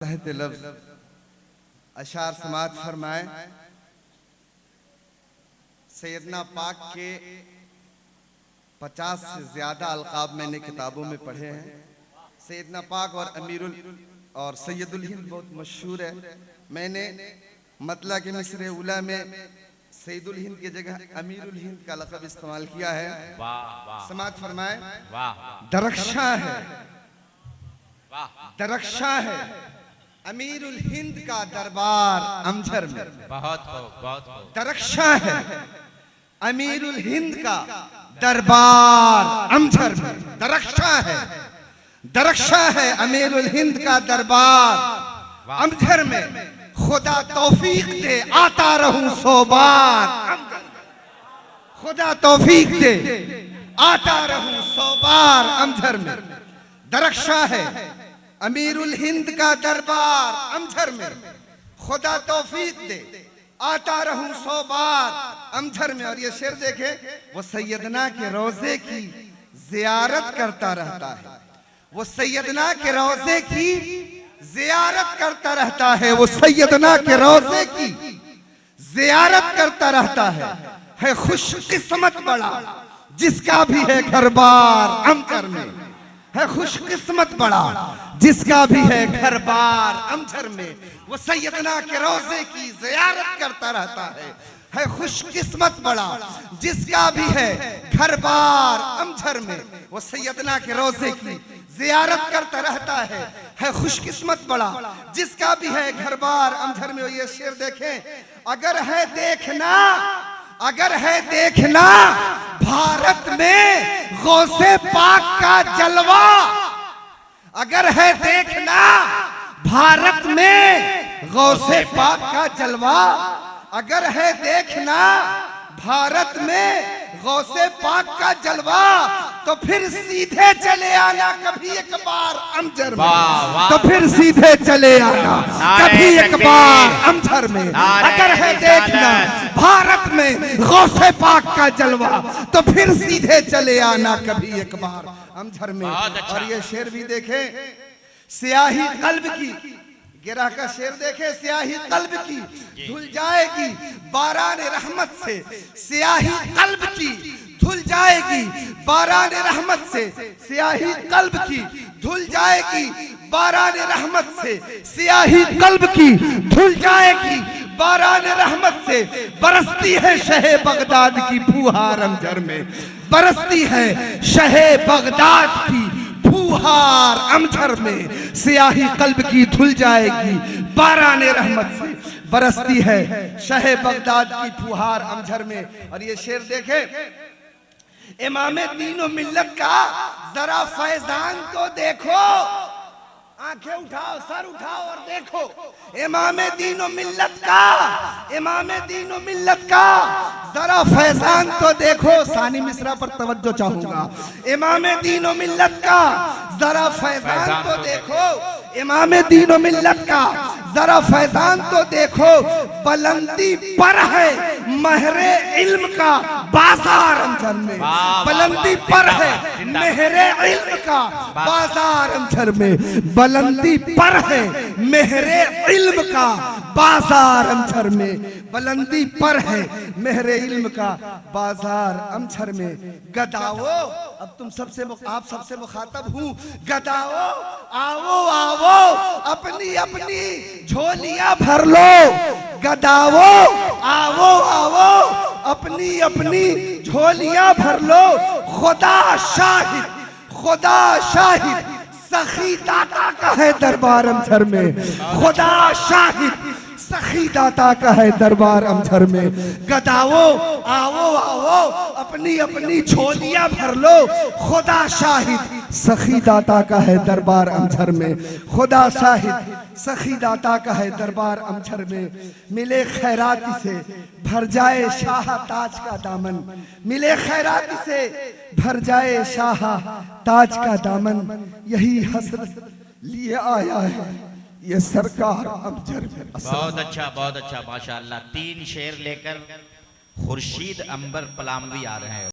लफ्ज़ अशार समात फरमाए। सैयदना पाक के 50 से ज्यादा अलकाब मैंने किताबों में पढ़े हैं। सैयदना पाक और अमीरुल और सैयदुल हिंद बहुत मशहूर है। मैंने मतला के मिस्र उला में सैयदुल हिंद की जगह अमीरुल हिंद का लक़ब इस्तेमाल किया है। समात फरमाए। दरख्शा है, दरख्शा है अमीरुल हिंद का दरबार अमझर में। बहुत दरख्शा है अमीरुल हिंद का दरबार अमझर में। दरख्शा है, दरख्शा है अमीरुल हिंद का दरबार अमझर में। खुदा तौफीक दे आता रहूं 100 बार। खुदा तौफीक दे आता रहूं 100 बार अमझर में। दरख्शा है अमीरुल हिंद का दरबार अमझर में। खुदा तौफीक दे आता रहूं 100 बार अमझर में। और ये शेर देखे, वो सैयदना के रोजे की जियारत करता रहता है। वो सैयदना के रोजे की जियारत करता रहता है। वो सैयदना के रोजे की जियारत करता रहता है खुशकिस्मत बड़ा जिसका भी है घर बार अमझर में। है खुशकिस्मत बड़ा जिसका भी है घर बार अमझर में। वो सैयदना के रोजे की जियारत करता रहता है खुशकिस्मत बड़ा जिसका भी है घर बार अमझर में। वो सैयदना के रोजे की जियारत करता रहता है खुशकिस्मत बड़ा जिसका भी है घर बार अमझर में। ये शेर देखें, अगर है देखना, अगर है देखना भारत में गौसे पाक का जलवा। अगर है देखना भारत में गौसे पाक का जलवा। अगर है देखना भारत में गौसे पाक का जलवा तो फिर सीधे चले आना कभी एक बार अमझर में। तो फिर सीधे चले आना कभी एक बार अमझर में। अगर है देखना भारत में गौसे पाक का जलवा तो फिर सीधे चले आना कभी एक बार अमझर में। और ये शेर भी देखे, स्याही कल्ब की, गिरा का शेर देखे, स्याही कल्ब की धुल जाएगी बारान रहमत से। स्याही कल्ब की धुल जाएगी बारान रहमत से। स्याही कल्ब की धुल जाएगी बारान रहमत से। स्याही कल्ब की धुल जाएगी बारान रहमत से। बरसती है शहे बगदाद की फुहार अमझर में। बरसती है शहे बगदाद की फुहार अमझर में। स्याही कल्ब की धुल जाएगी बारान रहमत से। बरसती है शहे बगदाद की फुहार अमझर में। और ये शेर देखे, इमामे दीनो मिल्लत का जरा फैजान तो देखो। आंखें उठाओ, सर उठाओ और देखो। इमामे दीनो मिल्लत का, इमामे दीनो मिल्लत का जरा फैजान तो देखो। सानी मिश्रा पर तवज्जो चाहूंगा। इमामे दीनो मिल्लत का जरा फैजान तो देखो। इमामे दीनो मिल्लत का जरा फैजान तो देखो। बुलंदी पर है महरे इल्म का बाजार अमझर में। बुलंदी पर है महरे इल्म का बाजार अमझर में। बुलंदी पर है मेहरे इल्म का बाजार अमझर में। बुलंदी पर है मेहरे इल्म का बाजार अमझर में। गदाओ, अब तुम सबसे, आप सबसे मुखातब हूँ। गदाओ आओ आओ अपनी अपनी झोलियां भर लो। गदाओ आओ आओ अपनी अपनी झोलियां भर लो। खुदा शाहिद, खुदा शाहिद सखी दाता का है दरबार अमझर में। खुदा शाहिद सखी दाता का है दरबार अमझर में। गदाओ आओ आओ अपनी अपनी झोलियां भर लो। खुदा शाहिद सखी दाता का है दरबार अमझर में। खुदा शाहिद सखी दाता का है दरबार अमझर में। मिले खैराती से भर जाए शाह ताज का दामन। मिले खैराती से भर जाए शाह ताज का दामन। यही हसरत लिए आया है ये सरकार अमझर में। बहुत अच्छा माशाअल्लाह। 3 शेर लेकर खुर्शीद अंबर पलामवी आ रहे हैं।